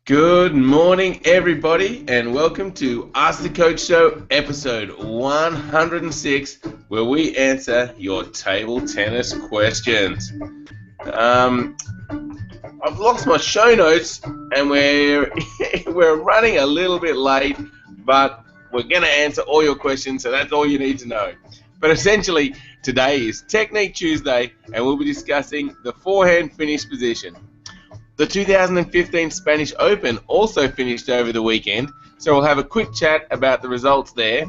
Good morning, everybody, and welcome to Ask the Coach Show, episode 106, where we answer your table tennis questions. I've lost my show notes, and we're we're running a little bit late, but we're going to answer all your questions, so that's all you need to know. But essentially, today is Technique Tuesday, and we'll be discussing the forehand finish position. The 2015 Spanish Open also finished over the weekend, so we'll have a quick chat about the results there.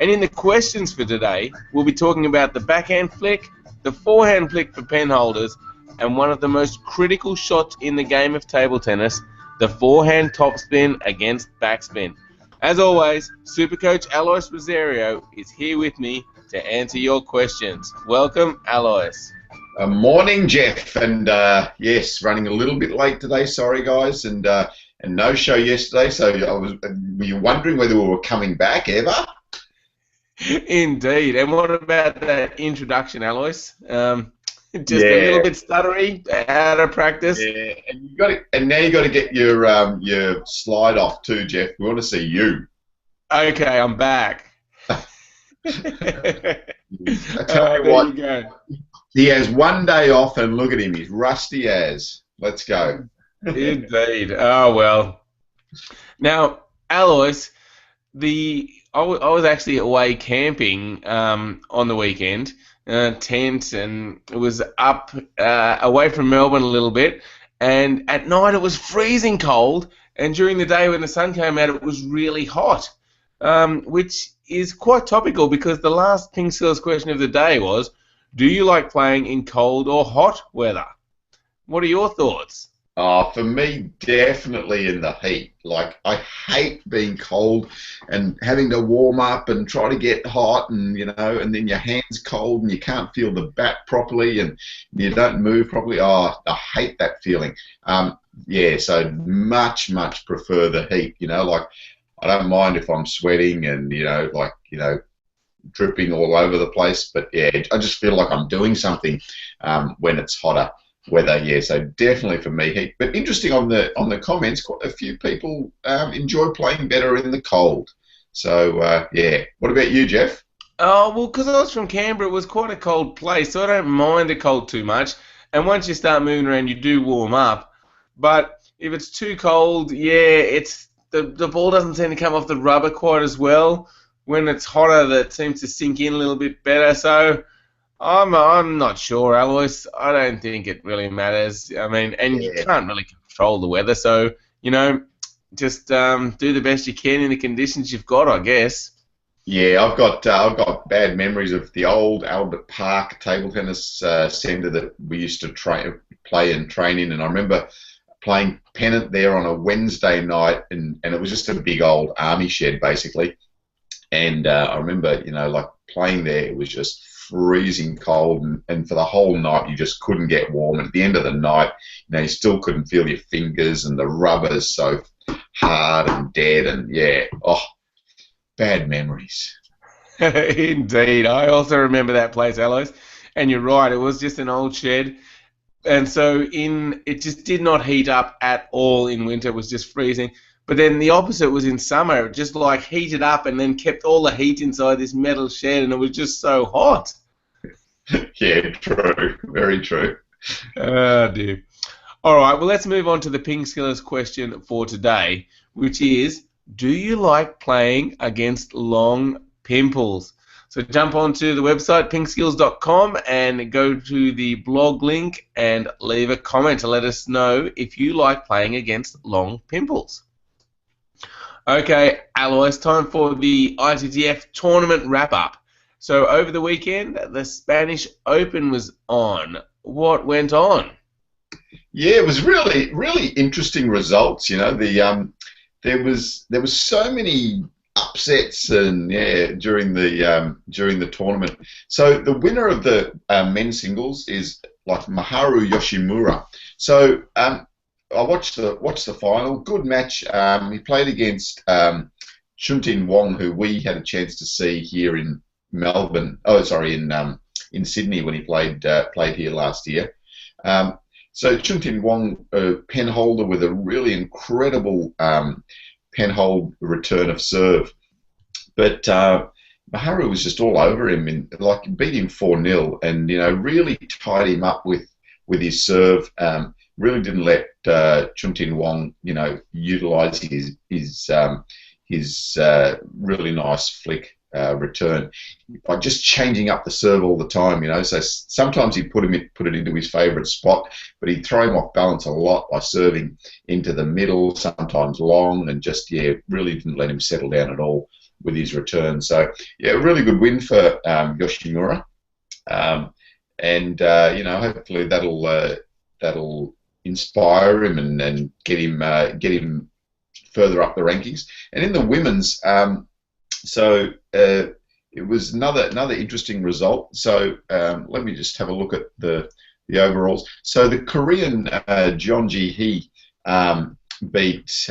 And in the questions for today, we'll be talking about the backhand flick, the forehand flick for pen holders, and one of the most critical shots in the game of table tennis, the forehand topspin against backspin. As always, Supercoach Alois Rosario is here with me to answer your questions. Welcome, Alois. Morning, Jeff, and yes, running a little bit late today. Sorry, guys, and no show yesterday. So were you wondering whether we were coming back ever? Indeed. And what about that introduction, Alois? Just Yeah. a little bit stuttery, out of practice. Yeah, and you got it. And now you got to get your slide off too, Jeff. We want to see you. Okay, I'm back. I tell you what, there you go. he has one day off, and look at him. He's rusty as. Let's go. Indeed. Oh, well. Now, Alois, I was actually away camping on the weekend, tent, and it was up away from Melbourne a little bit. And at night it was freezing cold, and during the day when the sun came out it was really hot, which is quite topical because the last PingSkills question of the day was, do you like playing in cold or hot weather? What are your thoughts? For me, definitely in the heat. Like, I hate being cold and having to warm up and try to get hot, and and then your hand's cold and you can't feel the bat properly and you don't move properly. Oh, I hate that feeling. Yeah, so much prefer the heat. Like, I don't mind if I'm sweating and dripping all over the place, but yeah, I just feel like I'm doing something when it's hotter weather. Yeah, so definitely for me heat. But interesting on the comments, quite a few people enjoy playing better in the cold. So yeah, what about you, Jeff? Oh, well, because I was from Canberra, it was quite a cold place, so I don't mind the cold too much. And once you start moving around, you do warm up. But if it's too cold, yeah, it's the ball doesn't seem to come off the rubber quite as well. When it's hotter, that seems to sink in a little bit better. So I'm not sure, Alois. I don't think it really matters. I mean, and you can't really control the weather, so just do the best you can in the conditions you've got, I guess. Yeah, I've got bad memories of the old Albert Park table tennis centre that we used to play and train in, and I remember playing pennant there on a Wednesday night, and it was just a big old army shed basically. And I remember, like playing there, it was just freezing cold, and for the whole night you just couldn't get warm. And at the end of the night, you still couldn't feel your fingers, and the rubber's so hard and dead, and yeah, bad memories. Indeed, I also remember that place, Alois. And you're right, it was just an old shed, and so it just did not heat up at all in winter. It was just freezing. But then the opposite was in summer. It just like heated up and then kept all the heat inside this metal shed, and it was just so hot. Yeah, true. Very true. Oh, dear. All right, well, let's move on to the PingSkills question for today, which is, do you like playing against long pimples? So jump onto the website, pingskills.com, and go to the blog link and leave a comment to let us know if you like playing against long pimples. Okay, Alois, time for the ITTF tournament wrap-up. So over the weekend, the Spanish Open was on. What went on? Yeah, it was really interesting results. There was so many upsets and during the tournament. So the winner of the men's singles is like Maharu Yoshimura. So I watched the final. Good match. He played against Chuntin Wong, who we had a chance to see here in Melbourne. Oh, sorry, in Sydney when he played here last year. So Chuntin Wong, pen holder with a really incredible pen hold return of serve. But Maharu was just all over him, and like beat him 4-0, and really tied him up with his serve. Really didn't let Chuntin Wong utilise his really nice flick return by just changing up the serve all the time. So sometimes he'd put it into his favourite spot, but he'd throw him off balance a lot by serving into the middle, sometimes long, and just really didn't let him settle down at all with his return. So a really good win for Yoshimura, and hopefully that'll inspire him and get him further up the rankings. And in the women's, it was another interesting result. So let me just have a look at the overalls. So the Korean Jeon Ji-hee beat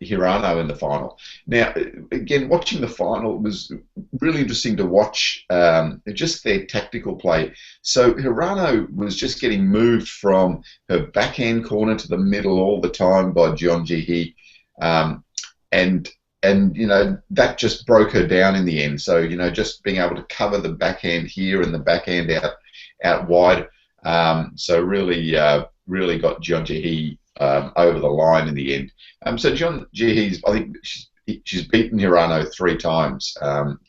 Hirano in the final. Now, again, watching the final, it was really interesting to watch just their tactical play. So Hirano was just getting moved from her backhand corner to the middle all the time by Jeon Ji-hee, and that just broke her down in the end. So just being able to cover the backhand here and the backhand out wide, so really got Jeon Ji-hee over the line in the end. So Jeon Ji-hee's, I think she's beaten Hirano 3 times,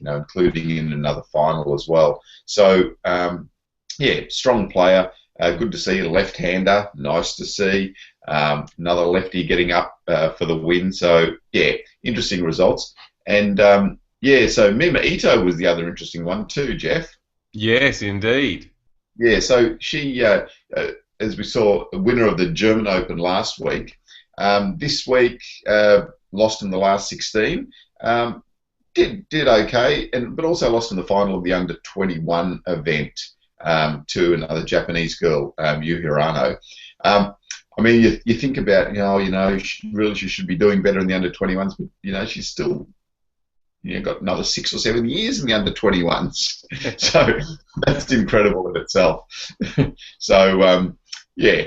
including in another final as well. So strong player. Good to see a left-hander. Nice to see another lefty getting up for the win. So interesting results. And so Mima Ito was the other interesting one too, Jeff. Yes, indeed. Yeah, so she, as we saw, the winner of the German Open last week. This week, lost in the last 16. Did okay, but also lost in the final of the under-21 event to another Japanese girl, Yu Hirano. I mean, you think about, she should be doing better in the under-21s, but, she's still, got another 6 or 7 years in the under-21s. So that's incredible in itself. So,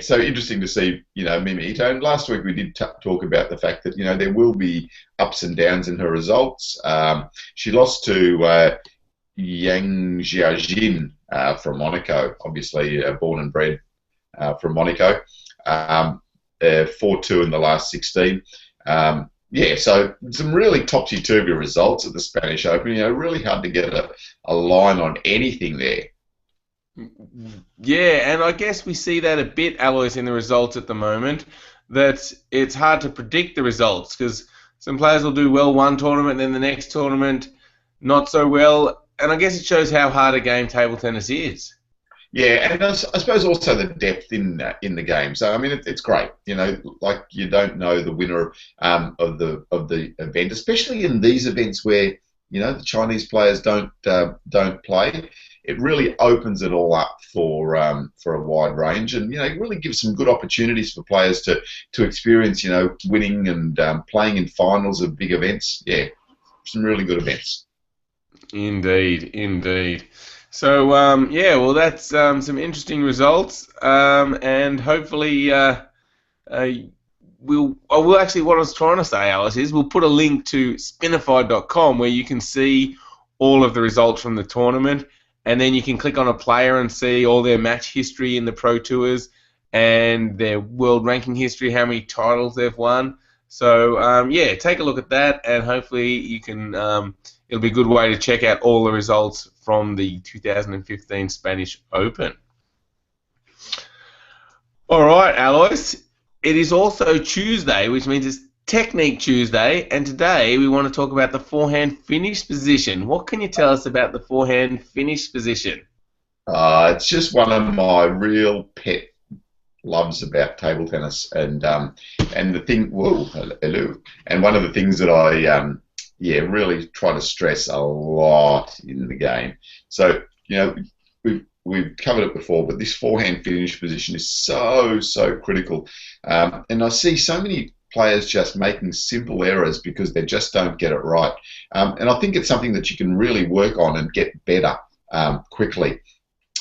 so interesting to see, Mima Ito. And last week we did talk about the fact that, there will be ups and downs in her results. She lost to Yang Jiajin from Monaco, obviously born and bred from Monaco. 4-2 in the last 16. So some really topsy-turvy results at the Spanish Open. Really hard to get a line on anything there. Yeah, and I guess we see that a bit, Alois, in the results at the moment, that it's hard to predict the results because some players will do well one tournament and then the next tournament not so well, and I guess it shows how hard a game table tennis is. Yeah, and I suppose also the depth in the game. So I mean, it's great. Like you don't know the winner of the event, especially in these events where the Chinese players don't play. It really opens it all up for a wide range, and it really gives some good opportunities for players to experience winning and playing in finals of big events. Yeah, some really good events. Indeed. So well, that's some interesting results, and hopefully we'll actually, what I was trying to say, Alice, is we'll put a link to Spinify.com where you can see all of the results from the tournament, and then you can click on a player and see all their match history in the Pro Tours and their world ranking history, how many titles they've won. So take a look at that, and hopefully you can. It'll be a good way to check out all the results from the 2015 Spanish Open. All right, Alois. It is also Tuesday, which means it's Technique Tuesday, and today we want to talk about the forehand finish position. What can you tell us about the forehand finish position? It's just one of my real pet loves about table tennis, and the thing. Whoa, hello. And one of the things that I really try to stress a lot in the game. So we've covered it before, but this forehand finish position is so critical, and I see so many players just making simple errors because they just don't get it right. And I think it's something that you can really work on and get better quickly.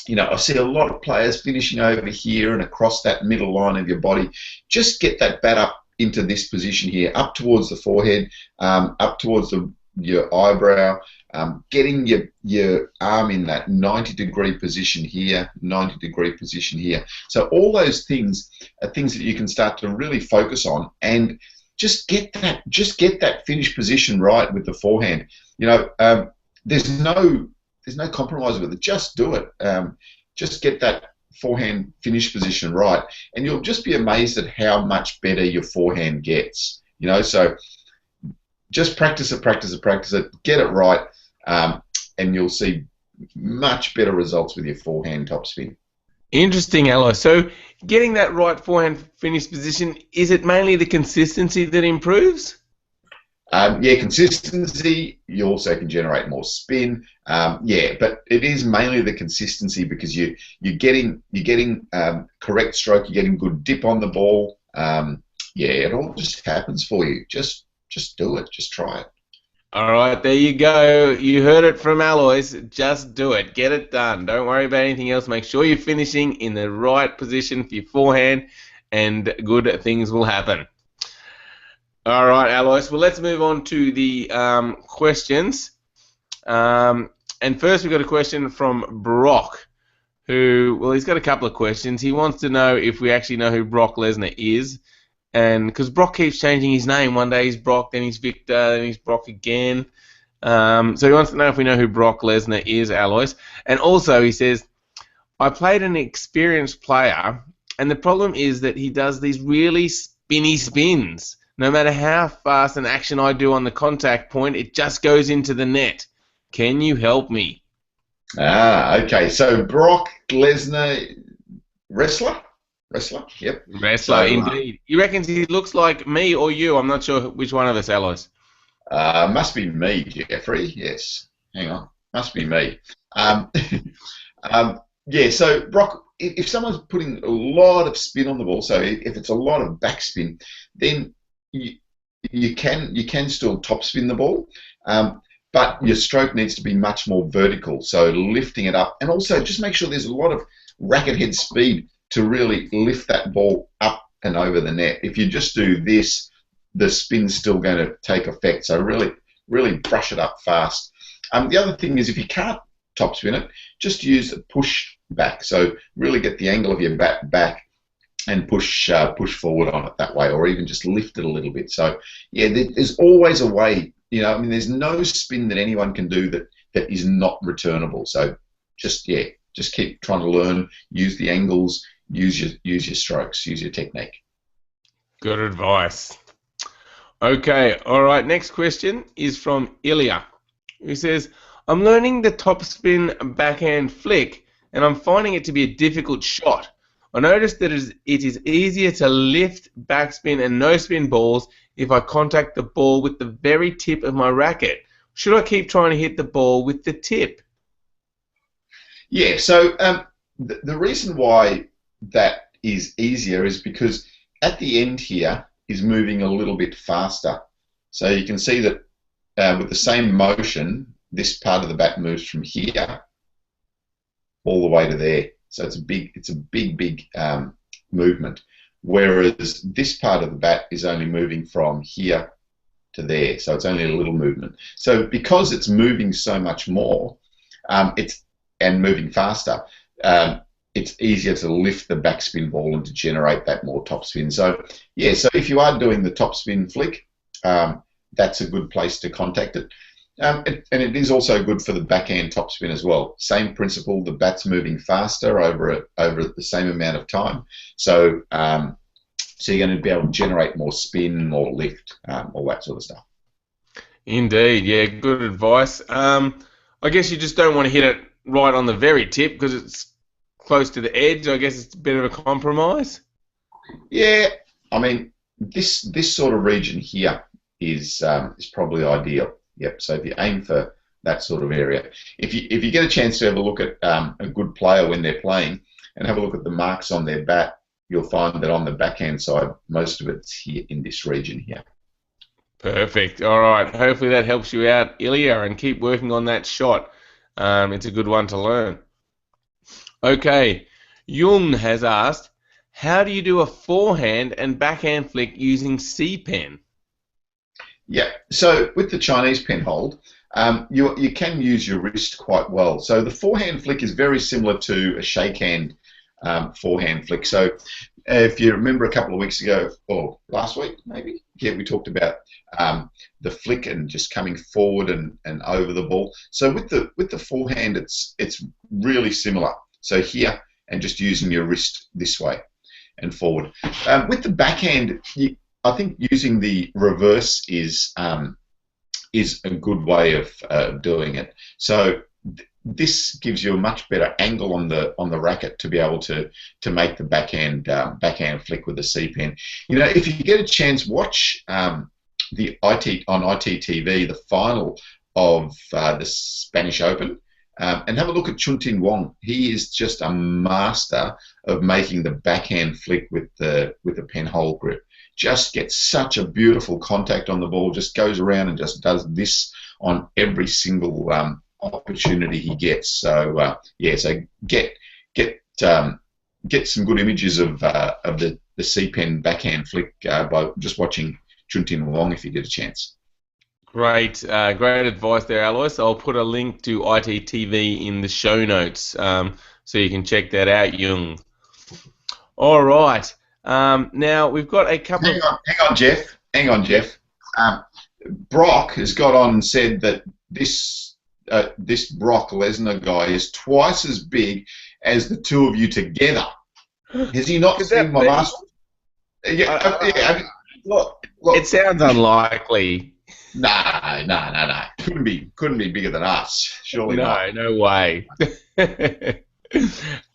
I see a lot of players finishing over here and across that middle line of your body. Just get that bat up into this position here, up towards the forehead, up towards your eyebrow, getting your arm in that 90-degree position here, 90-degree position here. So all those things are things that you can start to really focus on, and just get that finish position right with the forehand. There's no compromise with it. Just do it. Just get that forehand finish position right, and you'll just be amazed at how much better your forehand gets. So just practice it, get it right, and you'll see much better results with your forehand topspin. Interesting, Alois. So getting that right forehand finish position, is it mainly the consistency that improves? Yeah, consistency. You also can generate more spin. Yeah, but it is mainly the consistency, because you're getting correct stroke. You're getting good dip on the ball. Yeah, it all just happens for you. Just do it. Just try it. All right, there you go. You heard it from Alois. Just do it. Get it done. Don't worry about anything else. Make sure you're finishing in the right position for your forehand, and good things will happen. All right, Alois. Well, let's move on to the questions. And first, we've got a question from Brock, he's got a couple of questions. He wants to know if we actually know who Brock Lesnar is. And because Brock keeps changing his name. One day he's Brock, then he's Victor, then he's Brock again. So he wants to know if we know who Brock Lesnar is, Alois. And also, he says, I played an experienced player, and the problem is that he does these really spinny spins. No matter how fast an action I do on the contact point, it just goes into the net. Can you help me? Okay. So Brock Lesnar, wrestler? Yep. Wrestler, indeed. You reckon he looks like me or you? I'm not sure which one of us, Alois. Must be me, Jeffrey. Yes. Hang on. Must be me. Yeah, so Brock, if someone's putting a lot of spin on the ball, so if it's a lot of backspin, then you can still topspin the ball, but your stroke needs to be much more vertical, so lifting it up, and also just make sure there's a lot of racket head speed to really lift that ball up and over the net. If you just do this, the spin's still going to take effect, so really brush it up fast. The other thing is, if you can't topspin it, just use a push back, so really get the angle of your bat back and push forward on it that way, or even just lift it a little bit. So yeah, there's always a way. There's no spin that anyone can do that is not returnable. So just keep trying to learn, use the angles, use your strokes, use your technique. Good advice. Okay, all right. Next question is from Ilya, who says, I'm learning the topspin backhand flick, and I'm finding it to be a difficult shot. I noticed that it is easier to lift backspin and no-spin balls if I contact the ball with the very tip of my racket. Should I keep trying to hit the ball with the tip? Yeah, so the reason why that is easier is because at the end here is moving a little bit faster. So you can see that with the same motion, this part of the bat moves from here all the way to there. So it's a big movement. Whereas this part of the bat is only moving from here to there. So it's only a little movement. So because it's moving so much more, and moving faster, it's easier to lift the backspin ball and to generate that more topspin. So yeah, so if you are doing the topspin flick, that's a good place to contact it. And it is also good for the backhand topspin as well. Same principle, the bat's moving faster over the same amount of time. So so you're going to be able to generate more spin, more lift, all that sort of stuff. Indeed, yeah, good advice. I guess you just don't want to hit it right on the very tip because it's close to the edge. I guess it's a bit of a compromise. Yeah, I mean this sort of region here is probably ideal. Yep. So if you aim for that sort of area, if you get a chance to have a look at a good player when they're playing and have a look at the marks on their bat, you'll find that on the backhand side, most of it's here in this region here. Perfect. All right. Hopefully that helps you out, Ilya, and keep working on that shot. It's a good one to learn. Okay, Jung has asked, how do you do a forehand and backhand flick using C pen? Yeah. So with the Chinese pen hold, you can use your wrist quite well. So the forehand flick is very similar to a shake hand forehand flick. So if you remember a couple of weeks ago, or last week maybe, yeah, we talked about the flick and just coming forward and over the ball. So with the forehand, it's really similar. So here and just using your wrist this way and forward. With the backhand, I think using the reverse is a good way of doing it. So this gives you a much better angle on the racket to be able to make the backhand flick with the C pen. You know, if you get a chance, watch the ITTV, the final of the Spanish Open. And have a look at Chuntin Wong. He is just a master of making the backhand flick with the pen hole grip. Just gets such a beautiful contact on the ball. Just goes around and just does this on every single opportunity he gets. So yeah, so get some good images of the C pen backhand flick by just watching Chuntin Wong if you get a chance. Great, great advice there, Alois. I'll put a link to ITTV in the show notes, so you can check that out, Jung. All right. Now we've got a couple. Hang on, Jeff. Brock has got on and said that this Brock Lesnar guy is twice as big as the two of you together. Has he not seen my last? Yeah. Look. It sounds unlikely. No. Couldn't be bigger than us. Surely not. No way.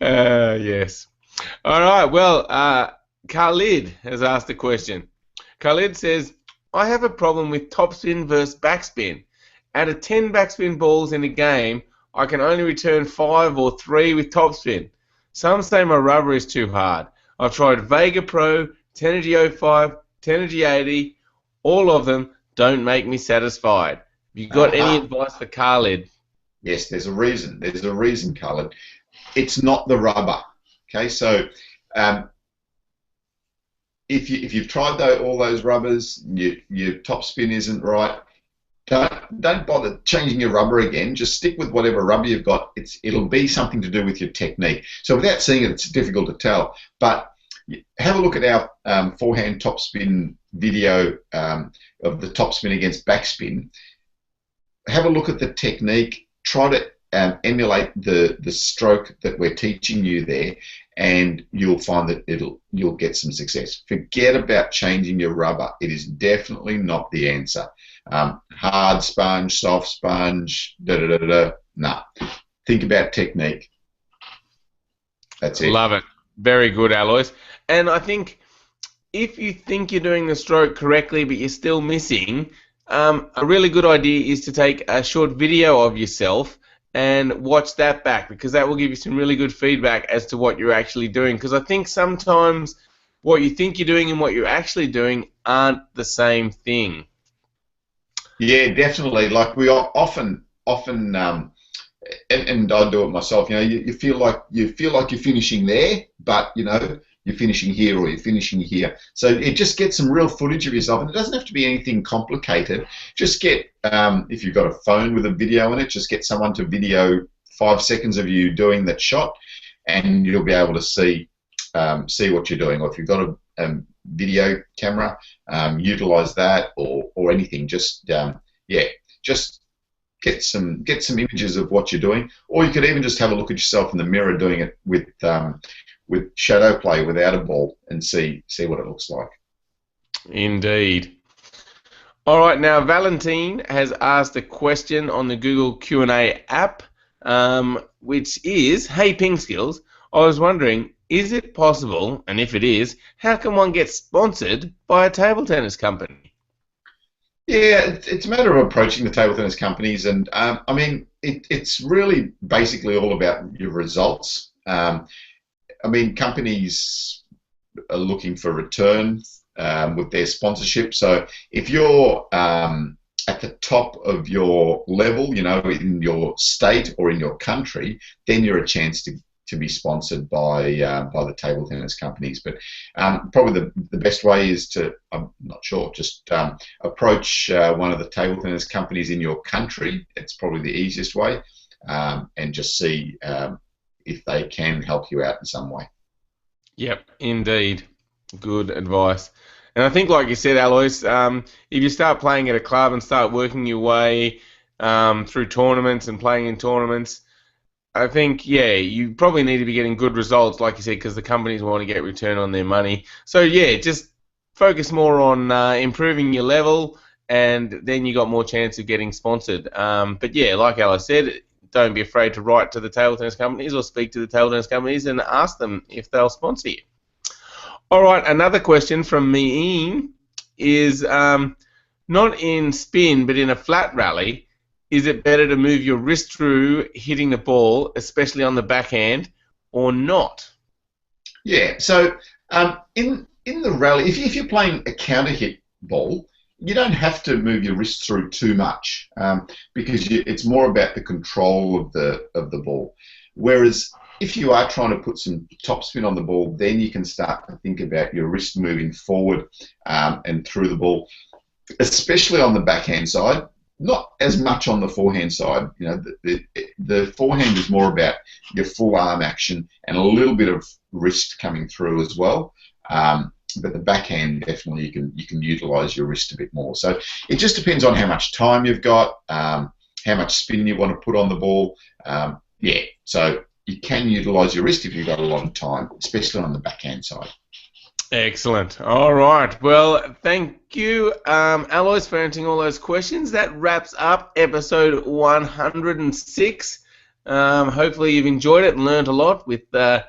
Yes. All right. Well, Khalid has asked a question. Khalid says, I have a problem with topspin versus backspin. Out of 10 backspin balls in a game, I can only return 5 or 3 with topspin. Some say my rubber is too hard. I've tried Vega Pro, Tenergy 05, Tenergy 80, all of them don't make me satisfied. Have you got any advice for Khalid? Yes, there's a reason. There's a reason, Khalid. It's not the rubber. Okay, so if you've tried all those rubbers, your topspin isn't right, don't bother changing your rubber again. Just stick with whatever rubber you've got. It'll be something to do with your technique. So without seeing it, it's difficult to tell. But have a look at our forehand topspin video of the topspin against backspin. Have a look at the technique. Try to emulate the stroke that we're teaching you there, and you'll find that you'll get some success. Forget about changing your rubber. It is definitely not the answer. Hard sponge, soft sponge, Nah. Think about technique. That's it. Love it. Very good, Alois. And I think if you think you're doing the stroke correctly but you're still missing, a really good idea is to take a short video of yourself and watch that back, because that will give you some really good feedback as to what you're actually doing. Because I think sometimes what you think you're doing and what you're actually doing aren't the same thing. Yeah, definitely. Like we often and I do it myself. You know, you feel like you're finishing there, but you know you're finishing here or you're finishing here. So it just gets some real footage of yourself, and it doesn't have to be anything complicated. Just get if you've got a phone with a video in it, just get someone to video 5 seconds of you doing that shot, and you'll be able to see what you're doing. Or if you've got a video camera, utilize that or anything. Just just get some images of what you're doing, or you could even just have a look at yourself in the mirror doing it with shadow play without a ball and see what it looks like. Indeed. All right, now Valentine has asked a question on the Google Q&A app, which is, hey PingSkills, I was wondering, is it possible, and if it is, how can one get sponsored by a table tennis company? Yeah, it's a matter of approaching the table tennis companies, and I mean, it's really basically all about your results. I mean, companies are looking for return with their sponsorship. So if you're at the top of your level, you know, in your state or in your country, then you're a chance to be sponsored by the table tennis companies. But probably the best way is to, I'm not sure, just approach one of the table tennis companies in your country. It's probably the easiest way, and just see if they can help you out in some way. Yep, indeed. Good advice. And I think, like you said, Alois, if you start playing at a club and start working your way through tournaments and playing in tournaments, I think, yeah, you probably need to be getting good results, like you said, because the companies want to get return on their money. So, yeah, just focus more on improving your level, and then you got more chance of getting sponsored. But, yeah, like Alois said, don't be afraid to write to the table tennis companies or speak to the table tennis companies and ask them if they'll sponsor you. All right, another question from me, Ian, is not in spin, but in a flat rally, is it better to move your wrist through hitting the ball, especially on the backhand, or not? Yeah, so in the rally, if you're playing a counter hit ball, you don't have to move your wrist through too much, because it's more about the control of the ball. Whereas if you are trying to put some topspin on the ball, then you can start to think about your wrist moving forward and through the ball, especially on the backhand side. Not as much on the forehand side. You know, the forehand is more about your full arm action and a little bit of wrist coming through as well. But the backhand, definitely you can utilise your wrist a bit more. So it just depends on how much time you've got, how much spin you want to put on the ball. Yeah, so you can utilise your wrist if you've got a lot of time, especially on the backhand side. Excellent. All right. Well, thank you, Alois, for answering all those questions. That wraps up episode 106. Hopefully you've enjoyed it and learned a lot with the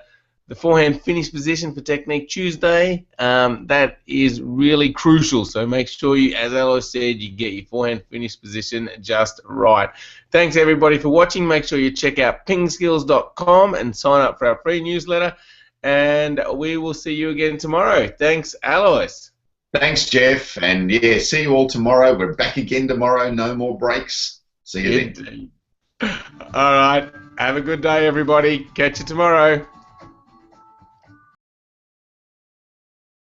forehand finish position for Technique Tuesday. That is really crucial. So make sure you, as Alois said, you get your forehand finish position just right. Thanks, everybody, for watching. Make sure you check out PingSkills.com and sign up for our free newsletter. And we will see you again tomorrow. Thanks, Alois. Thanks, Jeff. And yeah, see you all tomorrow. We're back again tomorrow. No more breaks. See you then. All right. Have a good day, everybody. Catch you tomorrow.